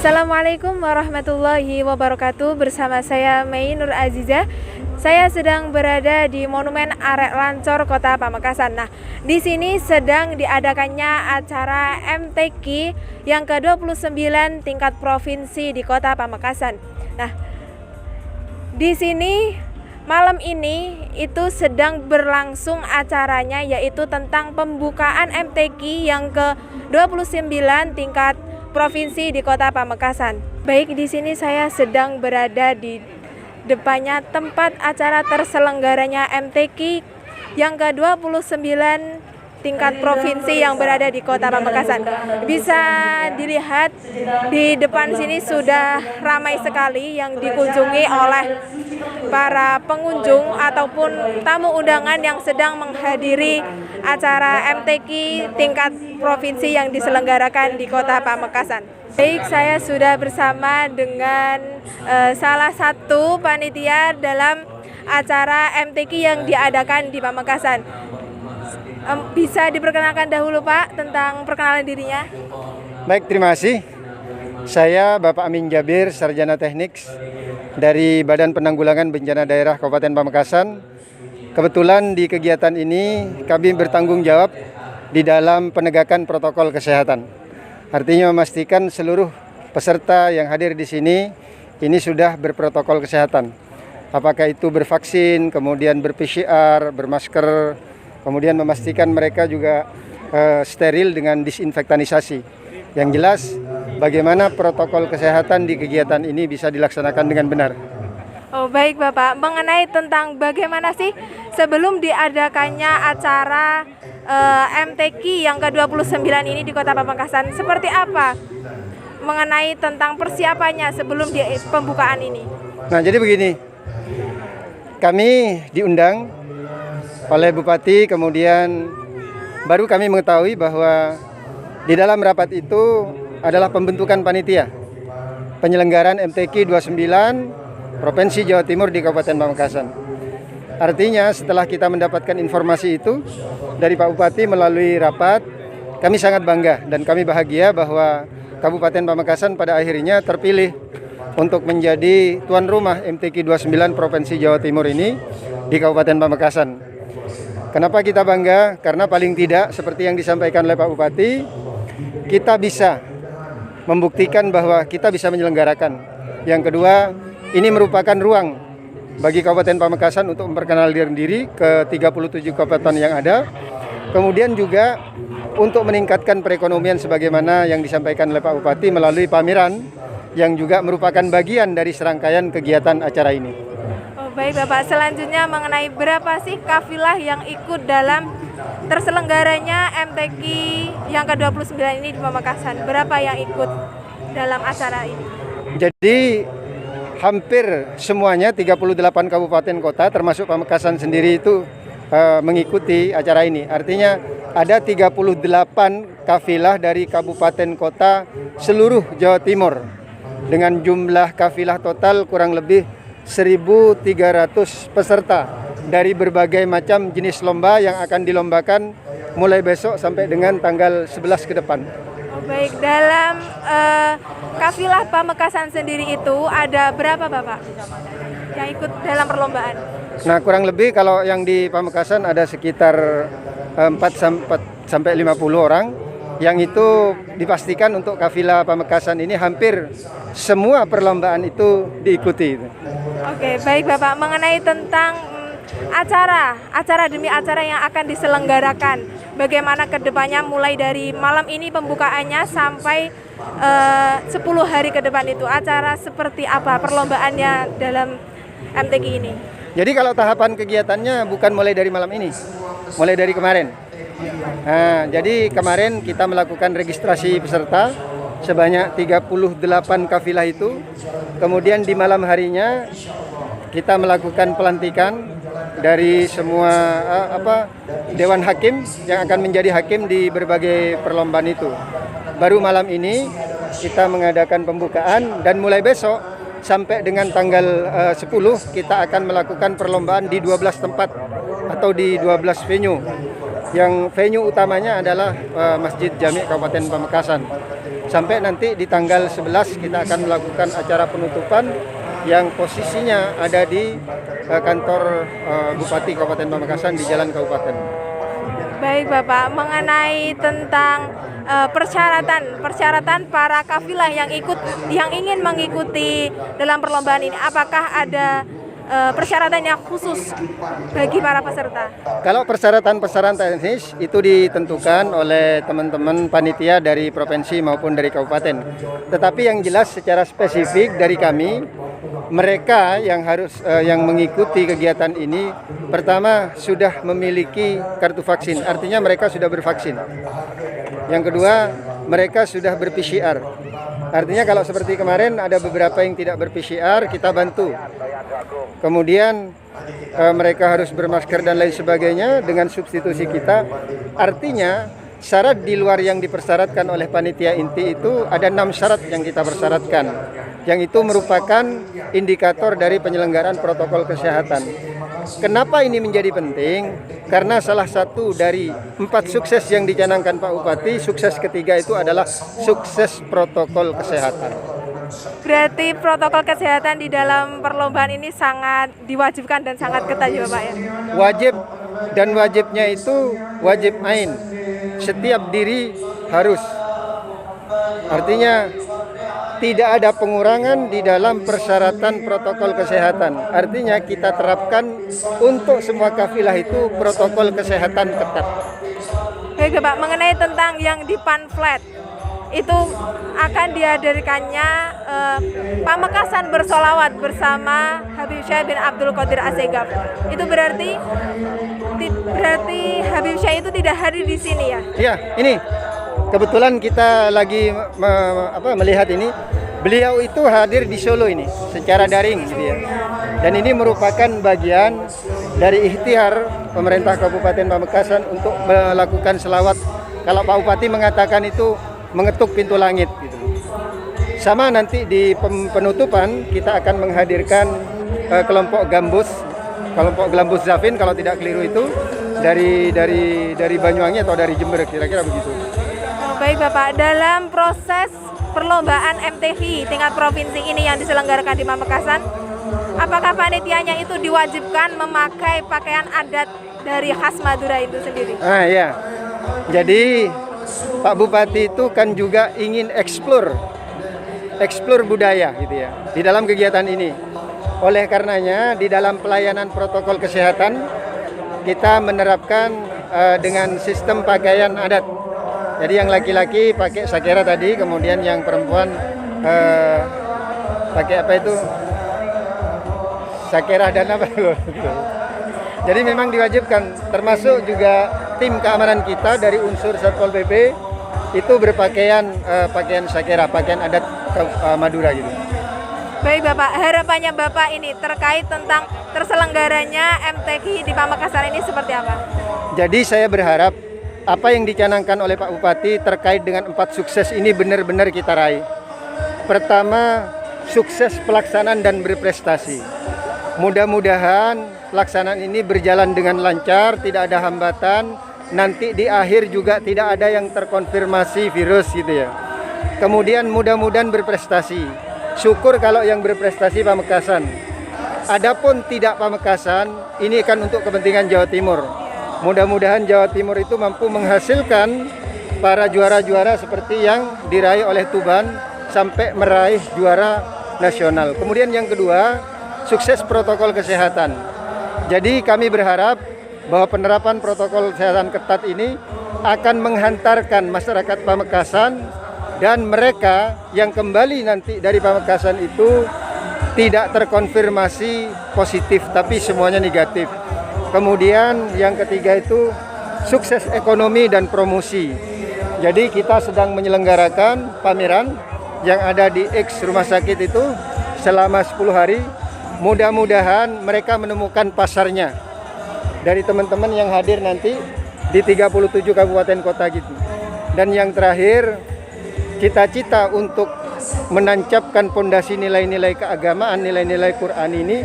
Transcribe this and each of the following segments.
Assalamualaikum warahmatullahi wabarakatuh. Bersama saya Mei Nur Aziza. Saya sedang berada di Monumen Arek Lancor Kota Pamekasan. Nah, di sini sedang diadakannya acara MTQ yang ke-29 tingkat provinsi di Kota Pamekasan. Nah, di sini malam ini itu sedang berlangsung acaranya, yaitu tentang pembukaan MTQ yang ke-29 tingkat provinsi di Kota Pamekasan. Baik, di sini saya sedang berada di depannya tempat acara terselenggaranya MTQ yang ke-29 tingkat provinsi yang berada di Kota Pamekasan. Bisa dilihat di depan sini sudah ramai sekali yang dikunjungi oleh para pengunjung ataupun tamu undangan yang sedang menghadiri acara MTQ tingkat provinsi yang diselenggarakan di Kota Pamekasan. Baik, saya sudah bersama dengan salah satu panitia dalam acara MTQ yang diadakan di Pamekasan. Bisa diperkenalkan dahulu Pak tentang perkenalan dirinya? Baik, terima kasih. Saya Bapak Amin Jabir, Sarjana Teknik dari Badan Penanggulangan Bencana Daerah Kabupaten Pamekasan. Kebetulan di kegiatan ini kami bertanggung jawab di dalam penegakan protokol kesehatan. Artinya memastikan seluruh peserta yang hadir di sini ini sudah berprotokol kesehatan. Apakah itu bervaksin, kemudian ber-PCR, bermasker, kemudian memastikan mereka juga steril dengan disinfektanisasi. Yang jelas, bagaimana protokol kesehatan di kegiatan ini bisa dilaksanakan dengan benar. Oh baik Bapak, mengenai tentang bagaimana sih sebelum diadakannya acara MTQ yang ke-29 ini di Kota Pamekasan, seperti apa mengenai tentang persiapannya sebelum pembukaan ini? Nah, jadi begini, kami diundang oleh Bupati, kemudian baru kami mengetahui bahwa di dalam rapat itu adalah pembentukan panitia penyelenggaraan MTQ 29 Provinsi Jawa Timur di Kabupaten Pamekasan. Artinya setelah kita mendapatkan informasi itu dari Pak Bupati melalui rapat, kami sangat bangga dan kami bahagia bahwa Kabupaten Pamekasan pada akhirnya terpilih untuk menjadi tuan rumah MTQ 29 Provinsi Jawa Timur ini di Kabupaten Pamekasan. Kenapa kita bangga? Karena paling tidak seperti yang disampaikan oleh Pak Bupati, kita bisa membuktikan bahwa kita bisa menyelenggarakan. Yang kedua, ini merupakan ruang bagi Kabupaten Pamekasan untuk memperkenalkan diri ke 37 kabupaten yang ada. Kemudian juga untuk meningkatkan perekonomian sebagaimana yang disampaikan oleh Pak Bupati melalui pameran yang juga merupakan bagian dari serangkaian kegiatan acara ini. Baik Bapak, selanjutnya mengenai berapa sih kafilah yang ikut dalam terselenggaranya MTQ yang ke-29 ini di Pamekasan? Berapa yang ikut dalam acara ini? Jadi hampir semuanya 38 kabupaten kota termasuk Pamekasan sendiri itu mengikuti acara ini. Artinya ada 38 kafilah dari kabupaten kota seluruh Jawa Timur dengan jumlah kafilah total kurang lebih 1.300 peserta dari berbagai macam jenis lomba yang akan dilombakan mulai besok sampai dengan tanggal 11 ke depan. Baik, dalam kafilah Pamekasan sendiri itu ada berapa Bapak yang ikut dalam perlombaan? Nah, kurang lebih kalau yang di Pamekasan ada sekitar 4 sampai 50 orang. Yang itu dipastikan untuk kafilah Pamekasan ini hampir semua perlombaan itu diikuti. Oke, baik Bapak, mengenai tentang acara demi acara yang akan diselenggarakan, bagaimana kedepannya mulai dari malam ini pembukaannya sampai 10 hari ke depan itu, acara seperti apa perlombaannya dalam MTQ ini? Jadi kalau tahapan kegiatannya bukan mulai dari malam ini, mulai dari kemarin. Nah, jadi kemarin kita melakukan registrasi peserta sebanyak 38 kafilah itu. Kemudian di malam harinya kita melakukan pelantikan dari semua dewan hakim yang akan menjadi hakim di berbagai perlombaan itu. Baru malam ini kita mengadakan pembukaan dan mulai besok sampai dengan tanggal 10 kita akan melakukan perlombaan di 12 tempat atau di 12 venue. Yang venue utamanya adalah Masjid Jami Kabupaten Pamekasan. sampai nanti di tanggal 11 kita akan melakukan acara penutupan yang posisinya ada di kantor Bupati Kabupaten Pamekasan di Jalan Kabupaten. Baik Bapak, mengenai tentang persyaratan para kafilah yang ingin mengikuti dalam perlombaan ini, apakah ada persyaratan yang khusus bagi para peserta? Kalau persyaratan teknis itu ditentukan oleh teman-teman panitia dari provinsi maupun dari kabupaten. Tetapi yang jelas secara spesifik dari kami, mereka yang mengikuti kegiatan ini pertama sudah memiliki kartu vaksin, artinya mereka sudah bervaksin. Yang kedua, mereka sudah ber-PCR. Artinya kalau seperti kemarin ada beberapa yang tidak ber-PCR, kita bantu. Kemudian mereka harus bermasker dan lain sebagainya dengan substitusi kita. Artinya syarat di luar yang dipersyaratkan oleh panitia inti itu ada 6 syarat yang kita persyaratkan. Yang itu merupakan indikator dari penyelenggaraan protokol kesehatan. Kenapa ini menjadi penting? Karena salah satu dari 4 sukses yang dicanangkan Pak Bupati, sukses ketiga itu adalah sukses protokol kesehatan. Berarti protokol kesehatan di dalam perlombaan ini sangat diwajibkan dan sangat ketat ya Pak ya? Wajib, dan wajibnya itu wajib ain. Setiap diri harus. Artinya tidak ada pengurangan di dalam persyaratan protokol kesehatan. Artinya kita terapkan untuk semua kafilah itu protokol kesehatan ketat. Baik Pak, mengenai tentang yang di pamflet itu akan dihadirkannya Pamekasan bersolawat bersama Habib Syekh bin Abdul Qadir Assegaf. Itu berarti Habib Syekh itu tidak hadir di sini ya? Iya, ini kebetulan kita lagi melihat ini. Beliau itu hadir di Solo ini secara daring gitu ya. Dan ini merupakan bagian dari ikhtiar pemerintah Kabupaten Pamekasan untuk melakukan selawat. Kalau Pak Bupati mengatakan itu mengetuk pintu langit gitu. Sama nanti di penutupan kita akan menghadirkan kelompok Gambus Zafin kalau tidak keliru itu dari Banyuwangi atau dari Jember, kira-kira begitu. Baik Bapak, dalam proses perlombaan MTQ tingkat provinsi ini yang diselenggarakan di Pamekasan, apakah panitianya itu diwajibkan memakai pakaian adat dari khas Madura itu sendiri? Iya. Jadi Pak Bupati itu kan juga ingin eksplor budaya gitu ya di dalam kegiatan ini. Oleh karenanya di dalam pelayanan protokol kesehatan kita menerapkan dengan sistem pakaian adat. Jadi yang laki-laki pakai sakera tadi, kemudian yang perempuan pakai apa itu? Sakera dan apa? Jadi memang diwajibkan, termasuk juga tim keamanan kita dari unsur Satpol PP itu berpakaian pakaian sakera, pakaian adat Madura gitu. Baik Bapak, harapannya Bapak ini terkait tentang terselenggaranya MTQ di Pamekasan ini seperti apa? Jadi saya berharap apa yang dicanangkan oleh Pak Bupati terkait dengan 4 sukses ini benar-benar kita raih. Pertama, sukses pelaksanaan dan berprestasi. Mudah-mudahan pelaksanaan ini berjalan dengan lancar, tidak ada hambatan. Nanti di akhir juga tidak ada yang terkonfirmasi virus gitu ya. Kemudian mudah-mudahan berprestasi. Syukur kalau yang berprestasi Pamekasan. Adapun tidak Pamekasan, ini kan untuk kepentingan Jawa Timur. Mudah-mudahan Jawa Timur itu mampu menghasilkan para juara-juara seperti yang diraih oleh Tuban sampai meraih juara nasional. Kemudian yang kedua, sukses protokol kesehatan. Jadi kami berharap bahwa penerapan protokol kesehatan ketat ini akan menghantarkan masyarakat Pamekasan dan mereka yang kembali nanti dari Pamekasan itu tidak terkonfirmasi positif tapi semuanya negatif. Kemudian yang ketiga itu sukses ekonomi dan promosi. Jadi kita sedang menyelenggarakan pameran yang ada di X rumah sakit itu selama 10 hari. Mudah-mudahan mereka menemukan pasarnya dari teman-teman yang hadir nanti di 37 kabupaten kota gitu. Dan yang terakhir, cita-cita untuk menancapkan pondasi nilai-nilai keagamaan, nilai-nilai Quran ini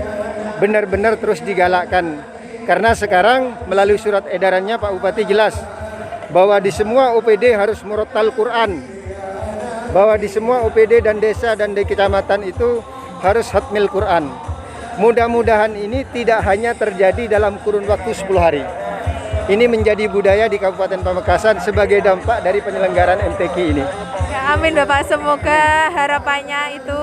benar-benar terus digalakkan. Karena sekarang melalui surat edarannya Pak Bupati jelas bahwa di semua OPD harus murattal Quran. bahwa di semua OPD dan desa dan di kecamatan itu harus khatmil Quran. Mudah-mudahan ini tidak hanya terjadi dalam kurun waktu 10 hari. Ini menjadi budaya di Kabupaten Pamekasan sebagai dampak dari penyelenggaraan MTQ ini. Ya, amin Bapak, semoga harapannya itu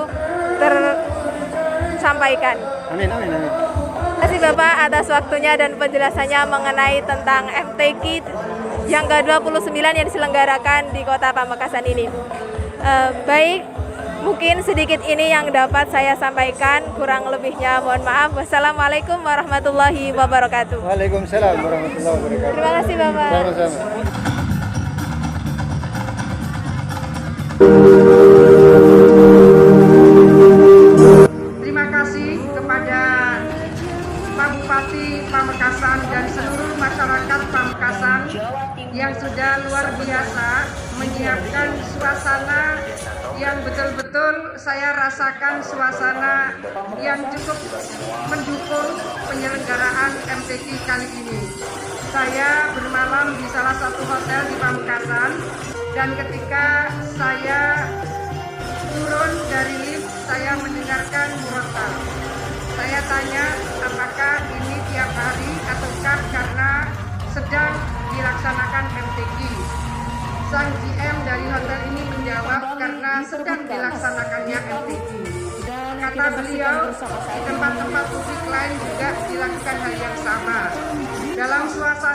tersampaikan. Amin, amin, amin. Terima kasih Bapak atas waktunya dan penjelasannya mengenai tentang MTQ yang ke-29 yang diselenggarakan di Kota Pamekasan ini. Baik, mungkin sedikit ini yang dapat saya sampaikan, kurang lebihnya mohon maaf. Wassalamualaikum warahmatullahi wabarakatuh. Waalaikumsalam warahmatullahi wabarakatuh. Terima kasih Bapak. Sama-sama. Terima kasih kepada Pak Bupati Pamekasan dan seluruh masyarakat Pamekasan yang sudah luar biasa menyiapkan suasana yang betul-betul saya rasakan suasana yang cukup mendukung penyelenggaraan MTQ kali ini. Saya bermalam di salah satu hotel di Pamekasan dan ketika saya turun dari lift, saya mendengarkan murotal. Saya tanya apakah ini tiap hari ataukah karena sedang dilaksanakan MTQ. Sang GM dari hotel ini menjawab karena sedang dilaksanakannya MTQ. Kata beliau, di tempat-tempat publik lain juga dilakukan hal yang sama. Dalam suasana